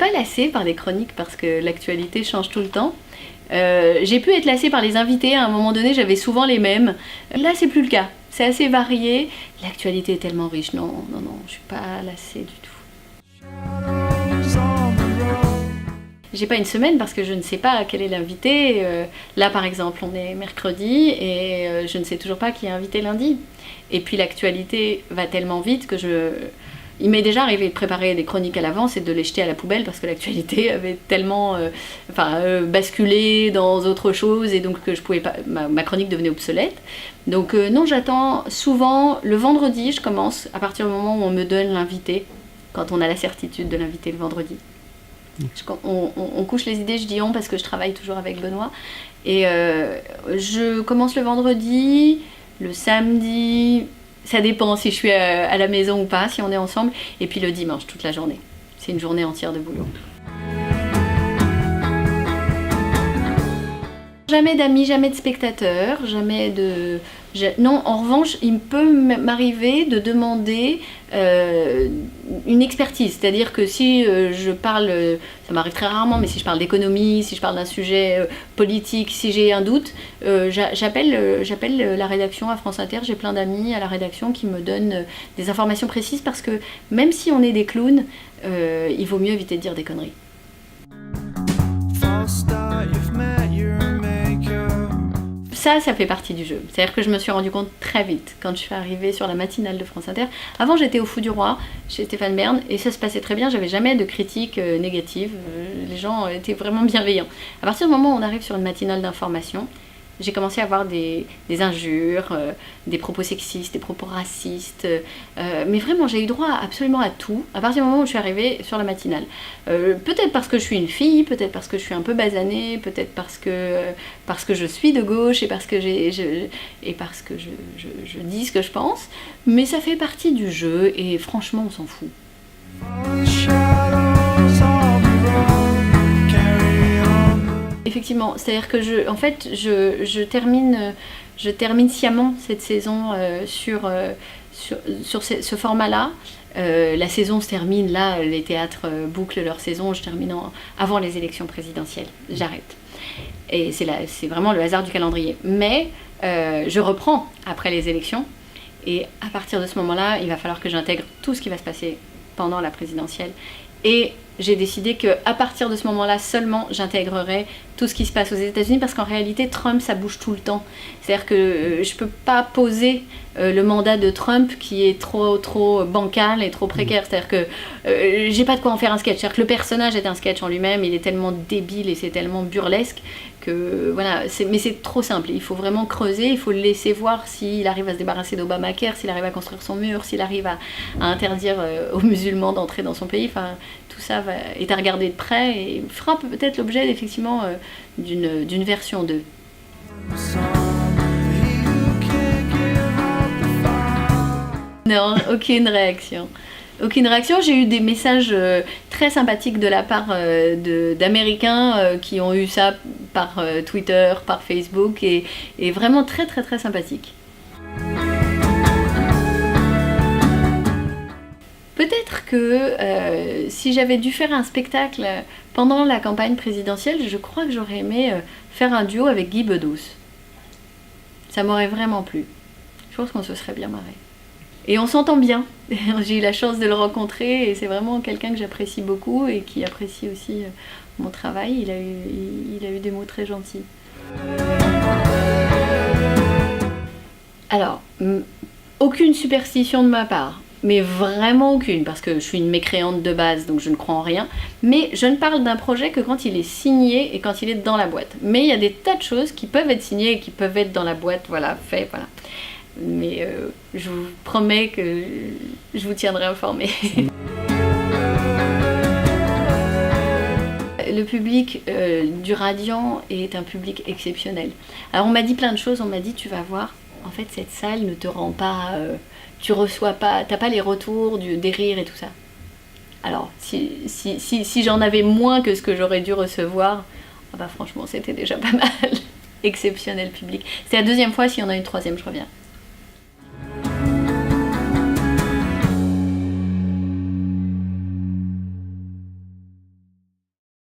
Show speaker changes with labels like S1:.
S1: pas lassée par les chroniques parce que l'actualité change tout le temps. J'ai pu être lassée par les invités, à un moment donné j'avais souvent les mêmes. Là c'est plus le cas, c'est assez varié. L'actualité est tellement riche, non, je suis pas lassée du tout. J'ai pas une semaine parce que je ne sais pas quel est l'invité. Là par exemple on est mercredi et je ne sais toujours pas qui est invité lundi. Et puis l'actualité va tellement vite que il m'est déjà arrivé de préparer des chroniques à l'avance et de les jeter à la poubelle parce que l'actualité avait tellement basculé dans autre chose et donc que je pouvais pas, ma chronique devenait obsolète. Donc non, j'attends souvent le vendredi, je commence à partir du moment où on me donne l'invité, quand on a la certitude de l'inviter le vendredi. On couche les idées, je dis on parce que je travaille toujours avec Benoît. Et je commence le vendredi, le samedi... Ça dépend si je suis à la maison ou pas, si on est ensemble. Et puis le dimanche, toute la journée. C'est une journée entière de boulot. Jamais d'amis, jamais de spectateurs, jamais de... Non, en revanche, il peut m'arriver de demander une expertise. C'est-à-dire que si je parle, ça m'arrive très rarement, mais si je parle d'économie, si je parle d'un sujet politique, si j'ai un doute, j'appelle la rédaction à France Inter. J'ai plein d'amis à la rédaction qui me donnent des informations précises parce que même si on est des clowns, il vaut mieux éviter de dire des conneries. Ça fait partie du jeu. C'est-à-dire que je me suis rendu compte très vite quand je suis arrivée sur la matinale de France Inter. Avant, j'étais au Fou du Roi chez Stéphane Bern et ça se passait très bien. J'avais jamais de critiques négatives. Les gens étaient vraiment bienveillants. À partir du moment où on arrive sur une matinale d'information, j'ai commencé à avoir des injures, des propos sexistes, des propos racistes. Mais vraiment, j'ai eu droit absolument à tout à partir du moment où je suis arrivée sur la matinale. Peut-être parce que je suis une fille, peut-être parce que je suis un peu basanée, peut-être parce que je suis de gauche et parce que je dis ce que je pense. Mais ça fait partie du jeu et franchement, on s'en fout. Effectivement, c'est-à-dire que je termine sciemment cette saison sur ce format-là. La saison se termine, là, les théâtres bouclent leur saison, je termine avant les élections présidentielles, j'arrête. Et c'est vraiment le hasard du calendrier. Mais je reprends après les élections, et à partir de ce moment-là, il va falloir que j'intègre tout ce qui va se passer pendant la présidentielle. Et j'ai décidé qu'à partir de ce moment-là seulement, j'intégrerai tout ce qui se passe aux États-Unis parce qu'en réalité, Trump, ça bouge tout le temps. C'est-à-dire que je ne peux pas poser le mandat de Trump qui est trop bancal et trop précaire. C'est-à-dire que j'ai pas de quoi en faire un sketch. C'est-à-dire que le personnage est un sketch en lui-même, il est tellement débile et c'est tellement burlesque que voilà, mais c'est trop simple. Il faut vraiment creuser, il faut le laisser voir s'il arrive à se débarrasser d'Obamacare, s'il arrive à construire son mur, s'il arrive à interdire aux musulmans d'entrer dans son pays. Enfin, tout ça est à regarder de près et fera peut-être l'objet effectivement d'une version 2. Non, aucune réaction. Aucune réaction, j'ai eu des messages très sympathiques de la part d'Américains qui ont eu ça par Twitter, par Facebook et vraiment très sympathiques. Peut-être que si j'avais dû faire un spectacle pendant la campagne présidentielle, je crois que j'aurais aimé faire un duo avec Guy Bedos. Ça m'aurait vraiment plu. Je pense qu'on se serait bien marré. Et on s'entend bien. J'ai eu la chance de le rencontrer et c'est vraiment quelqu'un que j'apprécie beaucoup et qui apprécie aussi mon travail. Il a eu des mots très gentils. Alors, aucune superstition de ma part. Mais vraiment aucune, parce que je suis une mécréante de base, donc je ne crois en rien. Mais je ne parle d'un projet que quand il est signé et quand il est dans la boîte. Mais il y a des tas de choses qui peuvent être signées et qui peuvent être dans la boîte, voilà, fait, voilà. Mais je vous promets que je vous tiendrai informé. Le public du Radiant est un public exceptionnel. Alors on m'a dit plein de choses, on m'a dit tu vas voir, en fait cette salle ne te rend pas... tu reçois pas, t'as pas les retours des rires et tout ça. Alors, si j'en avais moins que ce que j'aurais dû recevoir, ah bah franchement, c'était déjà pas mal. Exceptionnel public. C'est la deuxième fois, s'il y en a une troisième, je reviens.